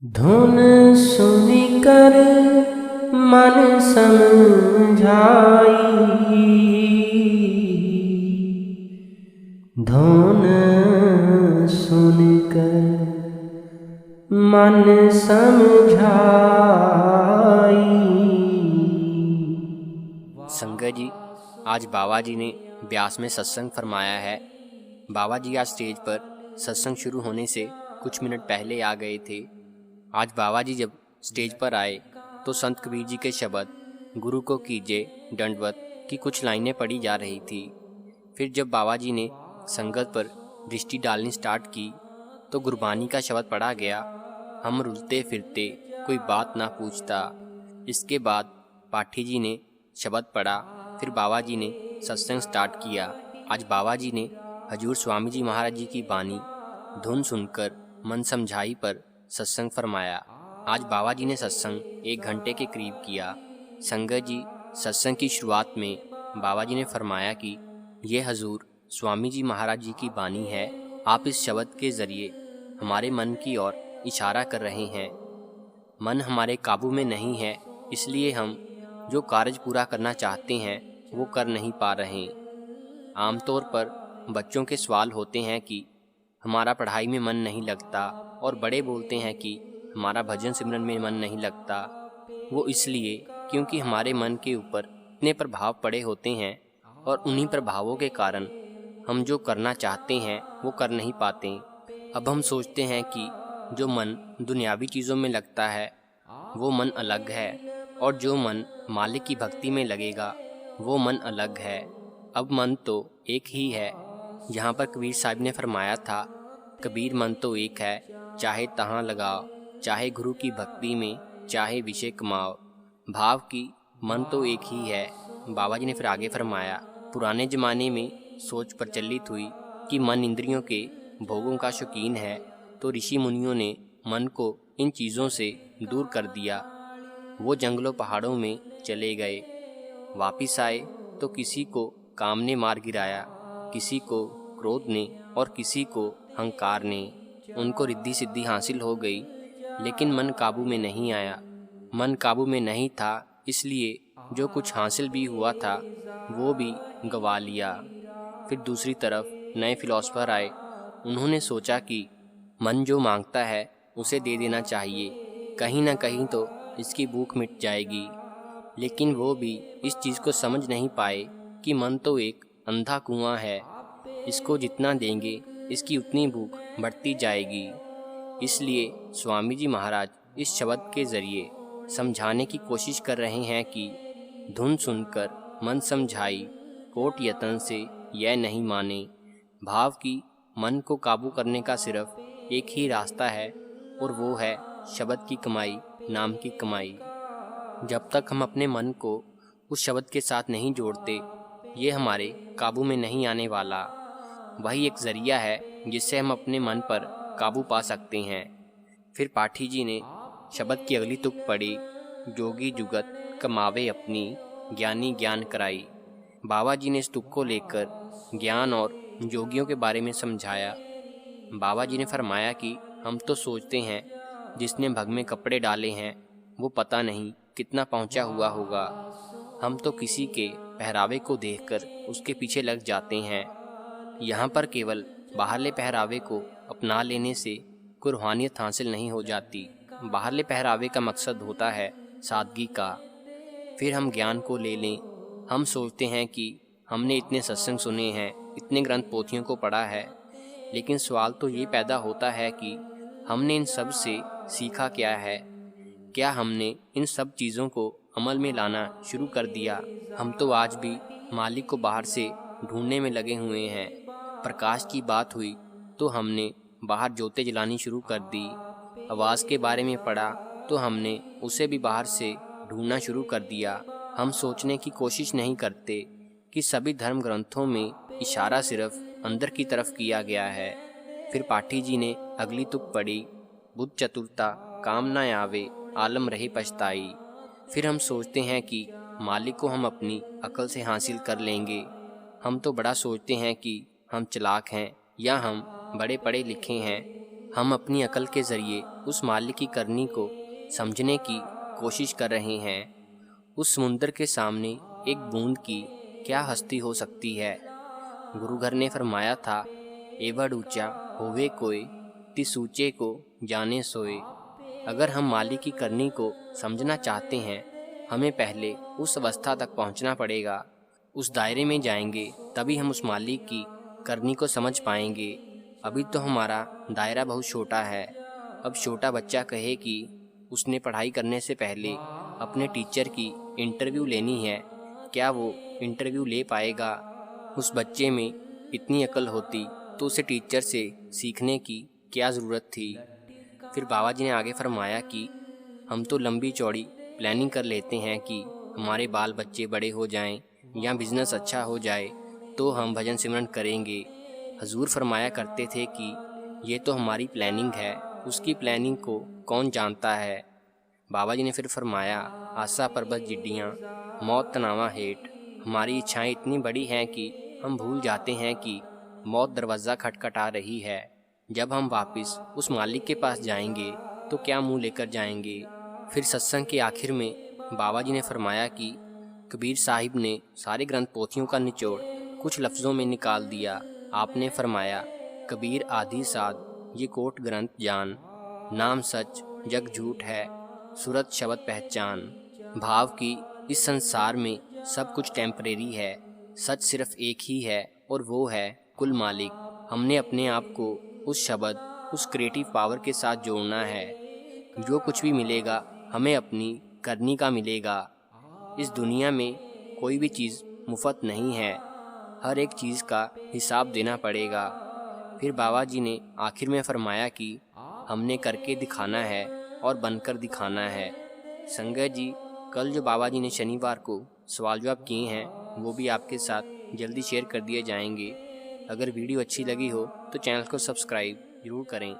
धुन सुनिकर मन समझाई, धुन सुनकर मन समझाई। संगत जी, आज बाबा जी ने ब्यास में सत्संग फरमाया है। बाबा जी आज स्टेज पर सत्संग शुरू होने से कुछ मिनट पहले आ गए थे। आज बाबा जी जब स्टेज पर आए तो संत कबीर जी के शब्द गुरु को कीजिए दंडवत की कुछ लाइनें पढ़ी जा रही थी। फिर जब बाबा जी ने संगत पर दृष्टि डालनी स्टार्ट की तो गुरबानी का शब्द पढ़ा गया, हम रुलते फिरते कोई बात ना पूछता। इसके बाद पाठी जी ने शब्द पढ़ा, फिर बाबा जी ने सत्संग स्टार्ट किया। आज बाबा जी ने हजूर स्वामी जी महाराज जी की बानी धुन सुनकर मन समझाई पर सत्संग फरमाया। आज बाबा जी ने सत्संग 1 घंटे के करीब किया। संगत जी, सत्संग की शुरुआत में बाबा जी ने फरमाया कि ये हजूर स्वामी जी महाराज जी की बानी है। आप इस शब्द के ज़रिए हमारे मन की ओर इशारा कर रहे हैं। मन हमारे काबू में नहीं है, इसलिए हम जो कार्य पूरा करना चाहते हैं वो कर नहीं पा रहे। आमतौर पर बच्चों के सवाल होते हैं कि हमारा पढ़ाई में मन नहीं लगता, और बड़े बोलते हैं कि हमारा भजन सिमरन में मन नहीं लगता। वो इसलिए क्योंकि हमारे मन के ऊपर इतने प्रभाव पड़े होते हैं, और उन्हीं प्रभावों के कारण हम जो करना चाहते हैं वो कर नहीं पाते। अब हम सोचते हैं कि जो मन दुनियावी चीज़ों में लगता है वो मन अलग है, और जो मन मालिक की भक्ति में लगेगा वो मन अलग है। अब मन तो एक ही है। यहाँ पर कबीर साहब ने फरमाया था, कबीर मन तो एक है, चाहे तहाँ लगाओ, चाहे गुरु की भक्ति में, चाहे विषय कमाओ। भाव की मन तो एक ही है। बाबा जी ने फिर आगे फरमाया, पुराने ज़माने में सोच प्रचलित हुई कि मन इंद्रियों के भोगों का शौकीन है, तो ऋषि मुनियों ने मन को इन चीज़ों से दूर कर दिया। वो जंगलों पहाड़ों में चले गए, वापिस आए तो किसी को काम ने मार गिराया, किसी को क्रोध ने, और किसी को अहंकार ने। उनको रिद्धि सिद्धि हासिल हो गई, लेकिन मन काबू में नहीं आया। मन काबू में नहीं था, इसलिए जो कुछ हासिल भी हुआ था वो भी गंवा लिया। फिर दूसरी तरफ नए फिलोसफर आए। उन्होंने सोचा कि मन जो मांगता है उसे दे देना चाहिए, कहीं ना कहीं तो इसकी भूख मिट जाएगी। लेकिन वो भी इस चीज़ को समझ नहीं पाए कि मन तो एक अंधा कुआं है, इसको जितना देंगे इसकी उतनी भूख बढ़ती जाएगी। इसलिए स्वामी जी महाराज इस शब्द के ज़रिए समझाने की कोशिश कर रहे हैं कि धुन सुनकर मन समझाई, कोट यतन से यह नहीं माने। भाव की मन को काबू करने का सिर्फ एक ही रास्ता है, और वो है शब्द की कमाई, नाम की कमाई। जब तक हम अपने मन को उस शब्द के साथ नहीं जोड़ते, ये हमारे काबू में नहीं आने वाला। वही एक ज़रिया है जिससे हम अपने मन पर काबू पा सकते हैं। फिर पाठी जी ने शब्द की अगली तुक पढ़ी, जोगी जुगत कमावे अपनी, ज्ञानी ज्ञान कराई। बाबा जी ने इस तुक को लेकर ज्ञान और जोगियों के बारे में समझाया। बाबा जी ने फरमाया कि हम तो सोचते हैं जिसने भग में कपड़े डाले हैं वो पता नहीं कितना पहुंचा हुआ होगा। हम तो किसी के पहरावे को देखकर उसके पीछे लग जाते हैं। यहाँ पर केवल बाहरले पहरावे को अपना लेने से कोई रूहानियत हासिल नहीं हो जाती। बाहरले पहरावे का मकसद होता है सादगी का। फिर हम ज्ञान को ले लें। हम सोचते हैं कि हमने इतने सत्संग सुने हैं, इतने ग्रंथ पोथियों को पढ़ा है, लेकिन सवाल तो ये पैदा होता है कि हमने इन सब से सीखा क्या है? क्या हमने इन सब चीज़ों को अमल में लाना शुरू कर दिया? हम तो आज भी मालिक को बाहर से ढूंढने में लगे हुए हैं। प्रकाश की बात हुई तो हमने बाहर जोतें जलानी शुरू कर दी। आवाज़ के बारे में पढ़ा तो हमने उसे भी बाहर से ढूंढना शुरू कर दिया। हम सोचने की कोशिश नहीं करते कि सभी धर्म ग्रंथों में इशारा सिर्फ अंदर की तरफ किया गया है। फिर पाठी जी ने अगली तुक पढ़ी, बुद्ध चतुरता काम न आवे, आलम रहे पछताई। फिर हम सोचते हैं कि मालिक को हम अपनी अकल से हासिल कर लेंगे। हम तो बड़ा सोचते हैं कि हम चालाक हैं या हम बड़े पढ़े लिखे हैं, हम अपनी अकल के ज़रिए उस मालिक की करनी को समझने की कोशिश कर रहे हैं। उस समुंदर के सामने एक बूंद की क्या हस्ती हो सकती है। गुरु घर ने फरमाया था, एवड़ ऊंचा होवे कोय, तिस ऊंचे को जाने सोए। अगर हम मालिक की करनी को समझना चाहते हैं, हमें पहले उस अवस्था तक पहुंचना पड़ेगा। उस दायरे में जाएंगे तभी हम उस मालिक की करनी को समझ पाएंगे। अभी तो हमारा दायरा बहुत छोटा है। अब छोटा बच्चा कहे कि उसने पढ़ाई करने से पहले अपने टीचर की इंटरव्यू लेनी है, क्या वो इंटरव्यू ले पाएगा? उस बच्चे में इतनी अकल होती तो उसे टीचर से सीखने की क्या ज़रूरत थी। फिर बाबा जी ने आगे फरमाया कि हम तो लंबी चौड़ी प्लानिंग कर लेते हैं कि हमारे बाल बच्चे बड़े हो जाएं या बिज़नेस अच्छा हो जाए तो हम भजन सिमरन करेंगे। हजूर फरमाया करते थे कि ये तो हमारी प्लानिंग है, उसकी प्लानिंग को कौन जानता है। बाबा जी ने फिर फरमाया, आशा पर्बत जिड्डियाँ मौत तनावा हेठ। हमारी इच्छाएं इतनी बड़ी हैं कि हम भूल जाते हैं कि मौत दरवाज़ा खटखटा रही है। जब हम वापस उस मालिक के पास जाएंगे तो क्या मुंह लेकर जाएंगे। फिर सत्संग के आखिर में बाबा जी ने फरमाया कि कबीर साहिब ने सारे ग्रंथ पोथियों का निचोड़ कुछ लफ्ज़ों में निकाल दिया। आपने फरमाया, कबीर आदि साध ये कोट ग्रंथ जान, नाम सच जग झूठ है, सूरत शब्द पहचान। भाव की इस संसार में सब कुछ टेम्परेरी है, सच सिर्फ एक ही है और वो है कुल मालिक। हमने अपने आप को उस शब्द, उस क्रिएटिव पावर के साथ जोड़ना है। जो कुछ भी मिलेगा हमें अपनी करनी का मिलेगा। इस दुनिया में कोई भी चीज़ मुफ्त नहीं है, हर एक चीज़ का हिसाब देना पड़ेगा। फिर बाबा जी ने आखिर में फरमाया कि हमने करके दिखाना है और बनकर दिखाना है। संगत जी, कल जो बाबा जी ने शनिवार को सवाल जवाब किए हैं वो भी आपके साथ जल्दी शेयर कर दिए जाएंगे। अगर वीडियो अच्छी लगी हो तो चैनल को सब्सक्राइब ज़रूर करें।